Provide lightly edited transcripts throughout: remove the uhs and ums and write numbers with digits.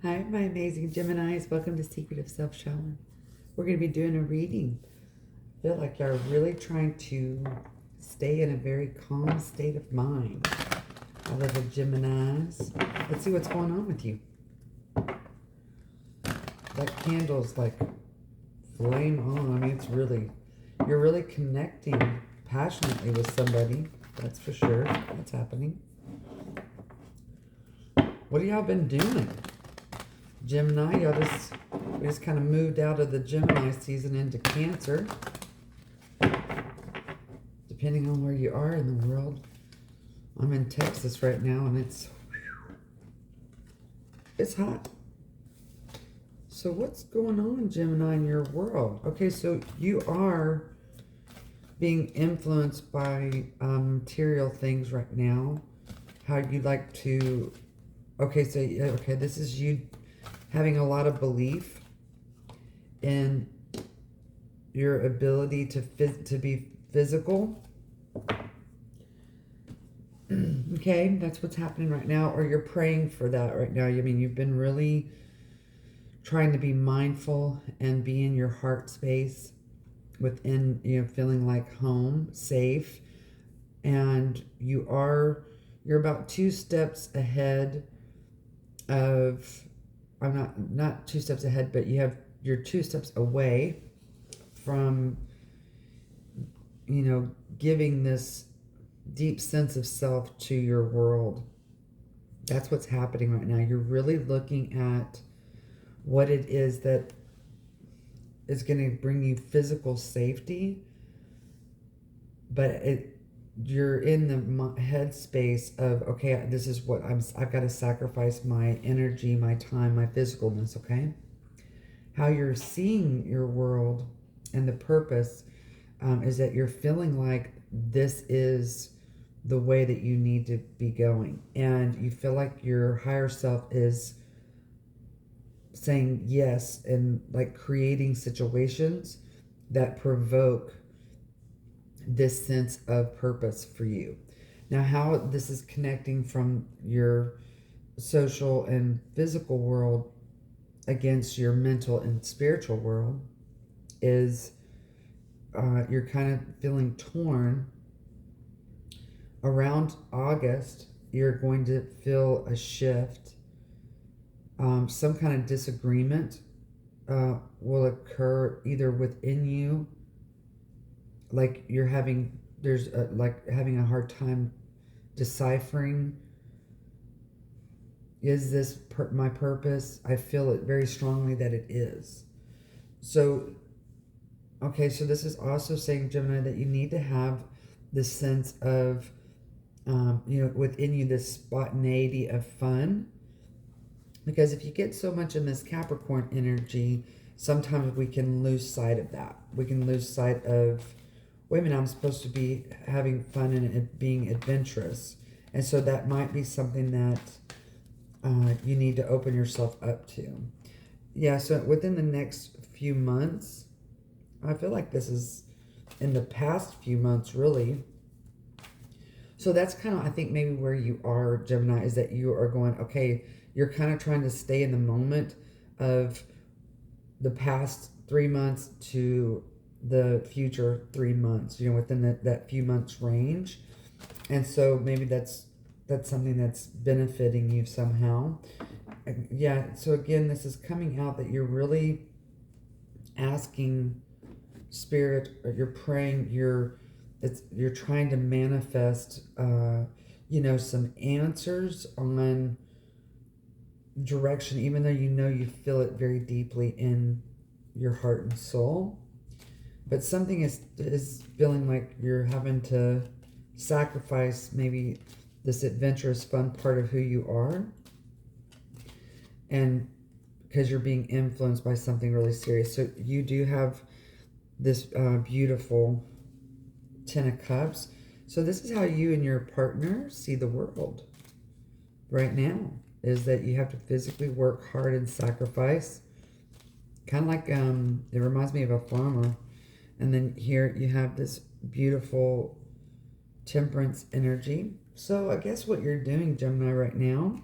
Hi, my amazing Geminis. Welcome to Secret of Self Shaman. We're going to be doing a reading. I feel like you're really trying to stay in a very calm state of mind. I love the Geminis. Let's see what's going on with you. That candle's like flame on. I mean, you're really connecting passionately with somebody. That's for sure. That's happening. What have y'all been doing? Gemini, we just kind of moved out of the Gemini season into Cancer. Depending on where you are in the world. I'm in Texas right now and it's hot. So what's going on, Gemini, in your world? Okay, so you are being influenced by material things right now. How you like to... Okay, this is you having a lot of belief in your ability to be physical. Okay, that's what's happening right now, or you're praying for that right now. I mean, you've been really trying to be mindful and be in your heart space within, feeling like home, safe, and you're about 2 steps ahead of... I'm not 2 steps ahead, but you're 2 steps away from, giving this deep sense of self to your world. That's what's happening right now. You're really looking at what it is that is going to bring you physical safety, but you're in the head space of, okay, this is what I've got to sacrifice my energy, my time, my physicalness, okay? How you're seeing your world and the purpose is that you're feeling like this is the way that you need to be going. And you feel like your higher self is saying yes and like creating situations that provoke this sense of purpose for you. Now, how this is connecting from your social and physical world against your mental and spiritual world is you're kind of feeling torn. Around August, you're going to feel a shift. Some kind of disagreement will occur either within you, like having a hard time deciphering, is this my purpose? I feel it very strongly that it is. So, okay, so this is also saying, Gemini, that you need to have this sense of, within you, this spontaneity of fun. Because if you get so much in this Capricorn energy, sometimes we can lose sight of that. We can lose sight of, wait a minute, I'm supposed to be having fun and being adventurous. And so that might be something that you need to open yourself up to. Yeah, so within the next few months, I feel like this is in the past few months, really. So that's kind of, I think, maybe where you are, Gemini, is that you are going, okay, you're kind of trying to stay in the moment of the past 3 months to the future 3 months, within that few months range. And so maybe that's something that's benefiting you somehow. Yeah, so again, this is coming out that you're really asking Spirit, or you're praying, you're trying to manifest, some answers on direction, even though you feel it very deeply in your heart and soul. But something is feeling like you're having to sacrifice maybe this adventurous, fun part of who you are, and because you're being influenced by something really serious. So you do have this beautiful 10 of Cups. So this is how you and your partner see the world right now, is that you have to physically work hard and sacrifice. Kind of like, it reminds me of a farmer. And then here you have this beautiful temperance energy. So I guess what you're doing, Gemini, right now,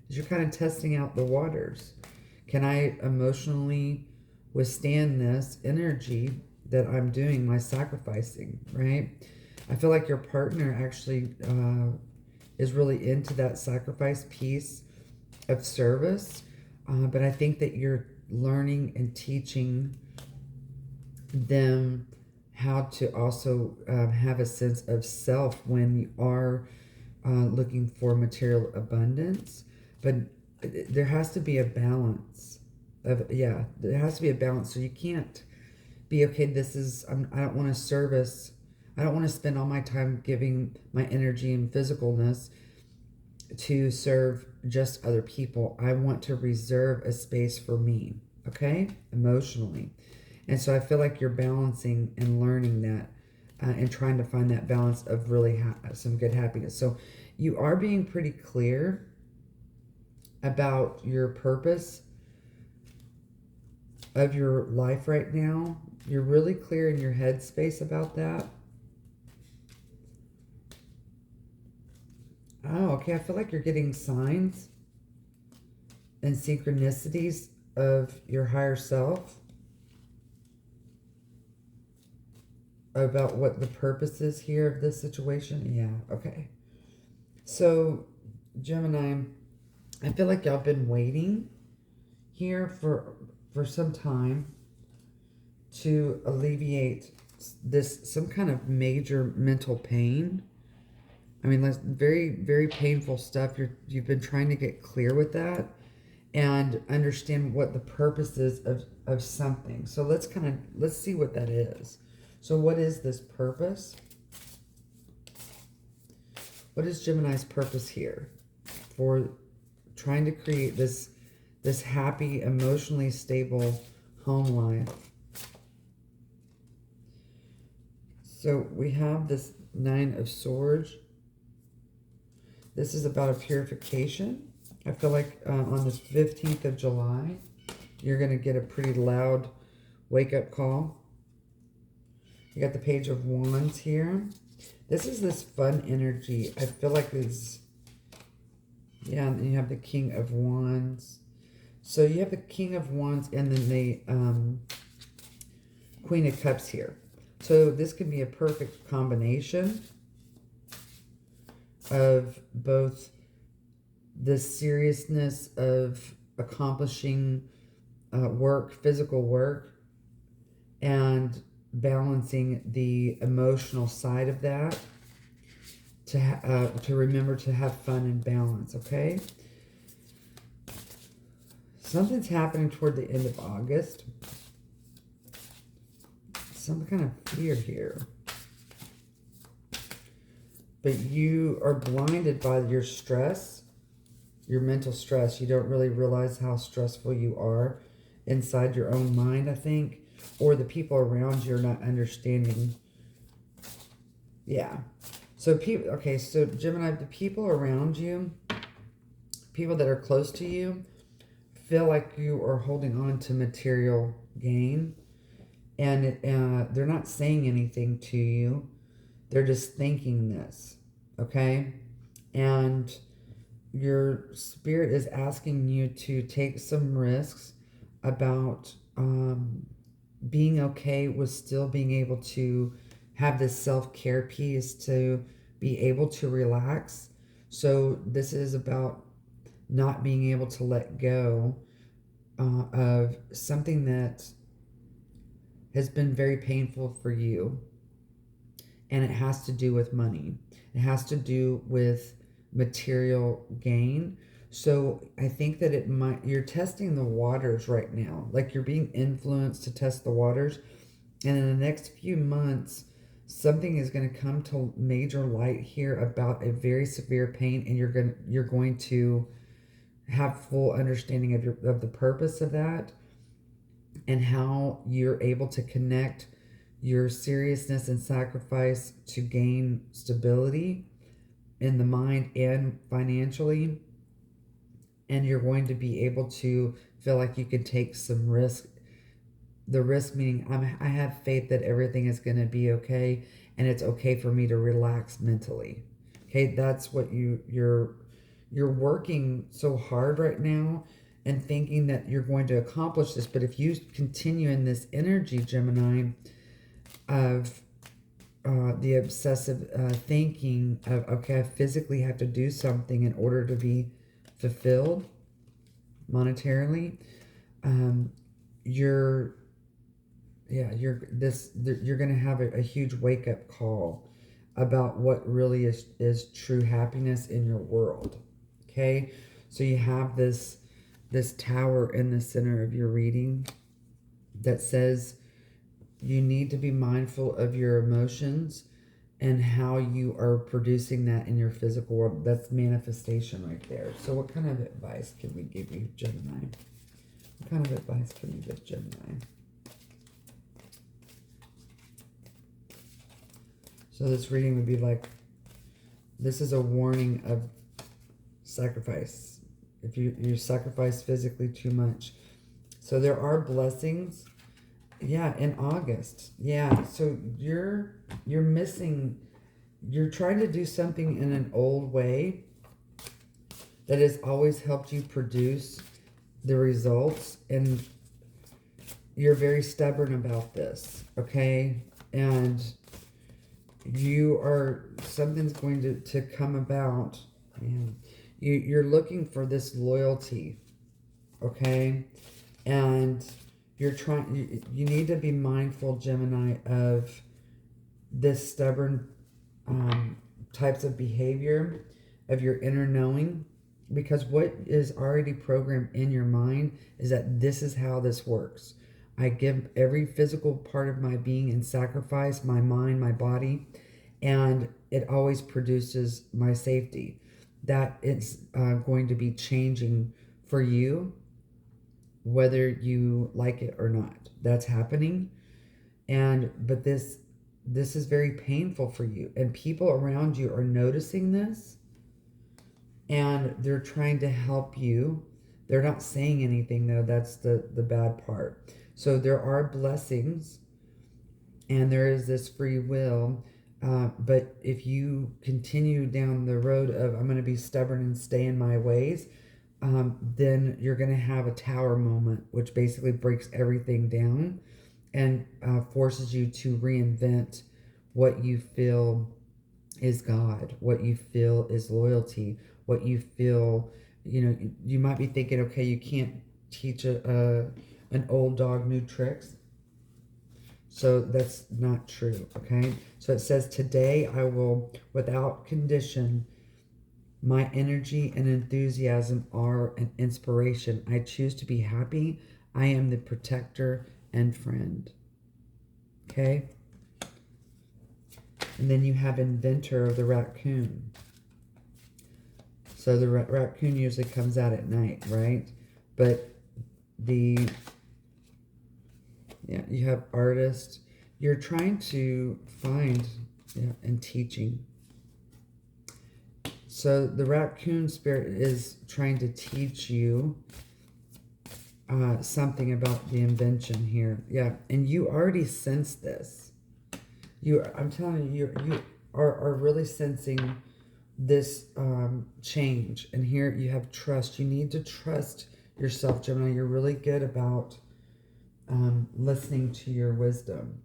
is you're kind of testing out the waters. Can I emotionally withstand this energy that I'm doing, my sacrificing, right? I feel like your partner actually is really into that sacrifice piece of service, but I think that you're learning and teaching them how to also have a sense of self when you are looking for material abundance. But there has to be a balance of, yeah, there has to be a balance. So you can't be, okay, this is, I don't want to service, I don't want to spend all my time giving my energy and physicalness to serve just other people. I want to reserve a space for me, okay, emotionally. And so I feel like you're balancing and learning that and trying to find that balance of really some good happiness. So you are being pretty clear about your purpose of your life right now. You're really clear in your headspace about that. Oh, okay. I feel like you're getting signs and synchronicities of your higher self about what the purpose is here of this situation. Yeah, okay. So, Gemini, I feel like y'all been waiting here for some time to alleviate this some kind of major mental pain. I mean, that's very, very painful stuff. You've been trying to get clear with that and understand what the purpose is of something. So let's see what that is. So what is this purpose? What is Gemini's purpose here for trying to create this happy, emotionally stable home life? So we have this Nine of Swords. This is about a purification. I feel like on the 15th of July, you're going to get a pretty loud wake-up call. You got the Page of Wands here. This is this fun energy. I feel like it's, yeah, and you have the King of Wands. So you have the King of Wands and then the Queen of Cups here. So this can be a perfect combination of both the seriousness of accomplishing work, physical work, and balancing the emotional side of that to remember to have fun and balance, okay? Something's happening toward the end of August. Some kind of fear here. But you are blinded by your stress, your mental stress. You don't really realize how stressful you are inside your own mind, I think. Or the people around you are not understanding. Yeah. So, okay, so Gemini, the people around you, people that are close to you, feel like you are holding on to material gain. And they're not saying anything to you. They're just thinking this, okay? And your spirit is asking you to take some risks about being okay with still being able to have this self-care piece, to be able to relax. So this is about not being able to let go of something that has been very painful for you. And it has to do with money. It has to do with material gain. So I think that you're testing the waters right now. Like you're being influenced to test the waters. And in the next few months, something is going to come to major light here about a very severe pain. And you're going to have full understanding of the purpose of that and how you're able to connect your seriousness and sacrifice to gain stability in the mind and financially. And you're going to be able to feel like you can take some risk. The risk meaning I have faith that everything is going to be okay and it's okay for me to relax mentally. Okay, that's what you're you're working so hard right now and thinking that you're going to accomplish this. But if you continue in this energy, Gemini, of the obsessive thinking of, okay, I physically have to do something in order to be fulfilled monetarily, you're going to have a huge wake-up call about what really is true happiness in your world. Okay, so you have this tower in the center of your reading that says you need to be mindful of your emotions and how you are producing that in your physical world. That's manifestation right there. So what kind of advice can we give you, Gemini? What kind of advice can we give Gemini? So this reading would be like, this is a warning of sacrifice. If you sacrifice physically too much. So there are blessings. Yeah, in August. Yeah, so you're missing, you're trying to do something in an old way that has always helped you produce the results, and you're very stubborn about this, okay? And something's going to come about. Man, you're looking for this loyalty, okay? And you need to be mindful, Gemini, of this stubborn types of behavior of your inner knowing, because what is already programmed in your mind is that this is how this works. I give every physical part of my being in sacrifice, my mind, my body, and it always produces my safety. That it's going to be changing for you, whether you like it or not. That's happening. But this is very painful for you, and people around you are noticing this, and they're trying to help you. They're not saying anything, though. That's the bad part. So there are blessings, and there is this free will, but if you continue down the road of, I'm going to be stubborn and stay in my ways, then you're going to have a tower moment, which basically breaks everything down and forces you to reinvent what you feel is God, what you feel is loyalty, what you feel, you might be thinking, okay, you can't teach an old dog new tricks. So that's not true, okay? So it says, today I will, without condition, my energy and enthusiasm are an inspiration. I choose to be happy. I am the protector and friend. Okay? And then you have inventor of the raccoon. So the raccoon usually comes out at night, right? But you have artist. You're trying to find, and teaching. So the raccoon spirit is trying to teach you something about the invention here. Yeah, and you already sense this. I'm telling you, you are really sensing this change. And here you have trust. You need to trust yourself, Gemini. You're really good about listening to your wisdom.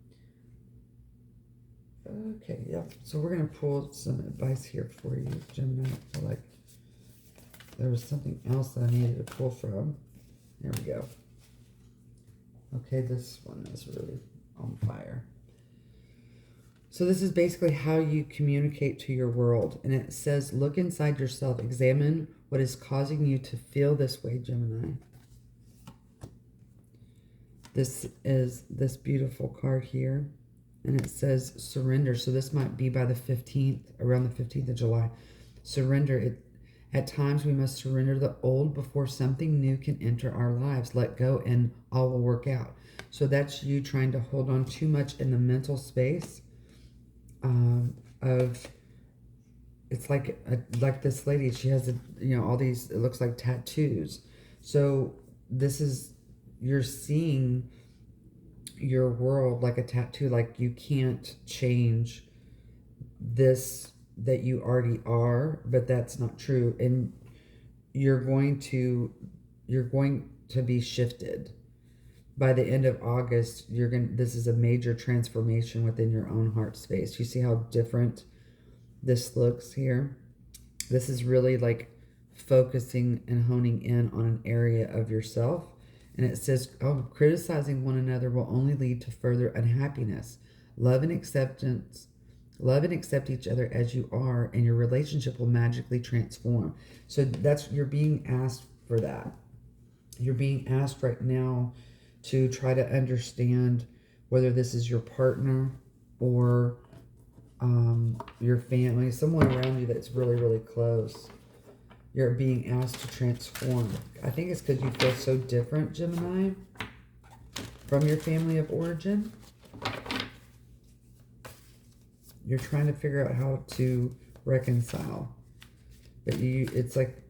Okay, yeah. So we're going to pull some advice here for you, Gemini. I feel like there was something else that I needed to pull from. There we go. Okay, this one is really on fire. So this is basically how you communicate to your world. And it says, look inside yourself. Examine what is causing you to feel this way, Gemini. This is this beautiful card here. And it says surrender. So this might be by the 15th, around the 15th of July. Surrender. At times we must surrender the old before something new can enter our lives. Let go and all will work out. So that's you trying to hold on too much in the mental space of, it's like this lady, she has all these, it looks like tattoos. So this is, you're seeing your world like a tattoo, like you can't change this that you already are, but that's not true. And you're going to be shifted. By the end of August, this is a major transformation within your own heart space. You see how different this looks here? This is really like focusing and honing in on an area of yourself. And it says, oh, criticizing one another will only lead to further unhappiness. Love and accept each other as you are, and your relationship will magically transform. So you're being asked for that. You're being asked right now to try to understand whether this is your partner or your family, someone around you that's really, really close. You're being asked to transform. I think it's because you feel so different, Gemini, from your family of origin. You're trying to figure out how to reconcile. But it's like,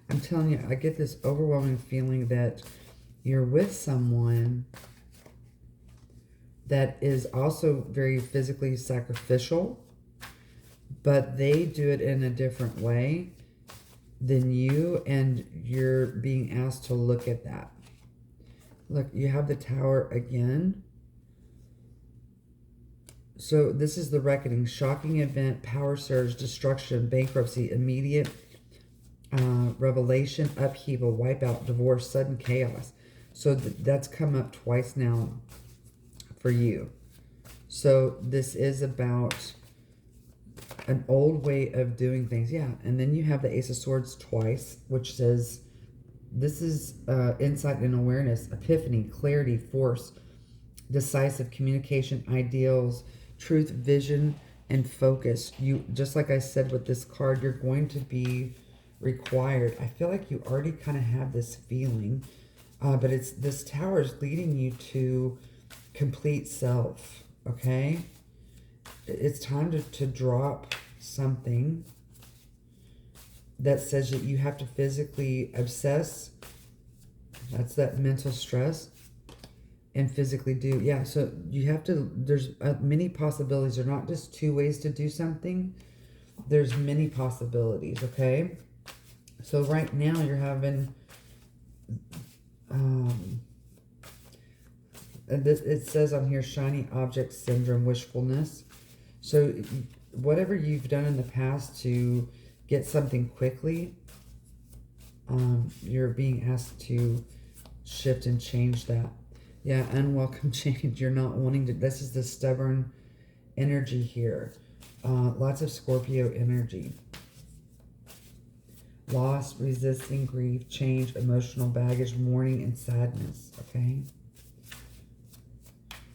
I'm telling you, I get this overwhelming feeling that you're with someone that is also very physically sacrificial, but they do it in a different way than you, and you're being asked to look at that. Look, you have the Tower again. So this is the reckoning, shocking event, power surge, destruction, bankruptcy, immediate revelation, upheaval, wipeout, divorce, sudden chaos. So that's come up twice now for you. So this is about an old way of doing things. Yeah, and then you have the Ace of Swords twice, which says this is insight and awareness, epiphany, clarity, force, decisive communication, ideals, truth, vision, and focus. You, just like I said with this card, you're going to be required. I feel like you already kind of have this feeling, but this Tower is leading you to complete self, okay? It's time to drop something that says that you have to physically obsess. That's that mental stress. And physically do. Yeah, so you have to, there's many possibilities. There are not just two ways to do something. There's many possibilities, okay? So right now you're having, it says on here, shiny object syndrome, wishfulness. So whatever you've done in the past to get something quickly, you're being asked to shift and change that. Yeah, unwelcome change. You're not wanting to. This is the stubborn energy here. Lots of Scorpio energy. Loss, resisting, grief, change, emotional baggage, mourning, and sadness. Okay?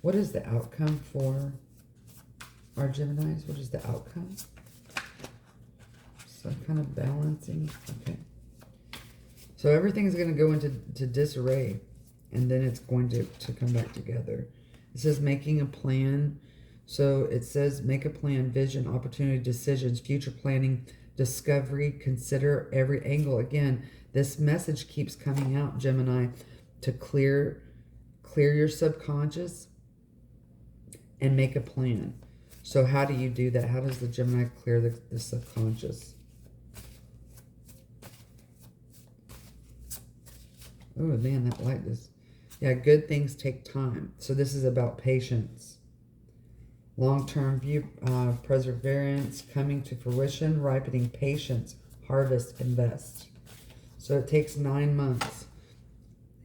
What is the outcome for our Geminis? What is the outcome? Some kind of balancing. Okay. So everything's going to go into disarray. And then it's going to come back together. It says making a plan. So it says make a plan, vision, opportunity, decisions, future planning, discovery, consider every angle. Again, this message keeps coming out, Gemini, to clear your subconscious and make a plan. So how do you do that? How does the Gemini clear the subconscious? Oh, man, that light is... Yeah, good things take time. So this is about patience. Long-term view, perseverance, coming to fruition, ripening, patience, harvest, invest. So it takes 9 months.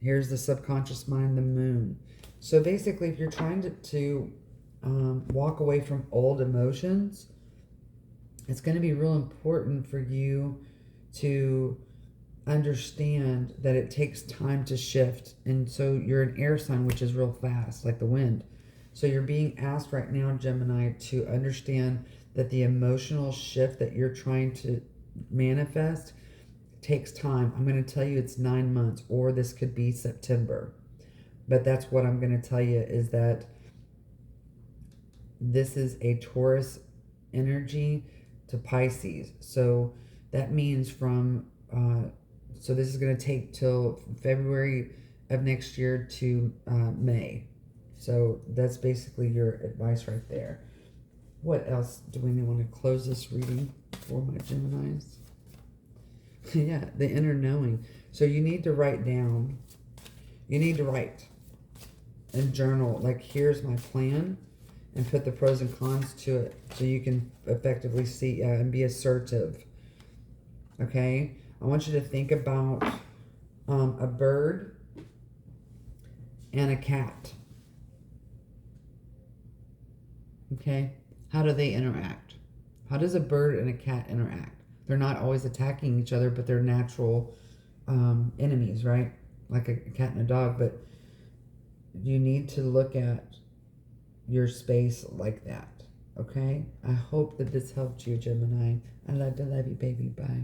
Here's the subconscious mind, the moon. So basically, if you're trying to walk away from old emotions, it's going to be real important for you to understand that it takes time to shift. And so you're an air sign, which is real fast, like the wind. So you're being asked right now, Gemini, to understand that the emotional shift that you're trying to manifest takes time. I'm going to tell you it's 9 months, or this could be September. But that's what I'm going to tell you, is that this is a Taurus energy to Pisces. So that means from... so this is going to take till February of next year to May. So that's basically your advice right there. What else do we want to close this reading for my Geminis? Yeah, the inner knowing. So you need to write down, you need to write and journal, like, here's my plan, and put the pros and cons to it so you can effectively see and be assertive. Okay? I want you to think about a bird and a cat. Okay? How do they interact? How does a bird and a cat interact? They're not always attacking each other, but they're natural enemies, right? Like a cat and a dog. But you need to look at your space like that. Okay? I hope that this helped you, Gemini. I love you, baby. Bye.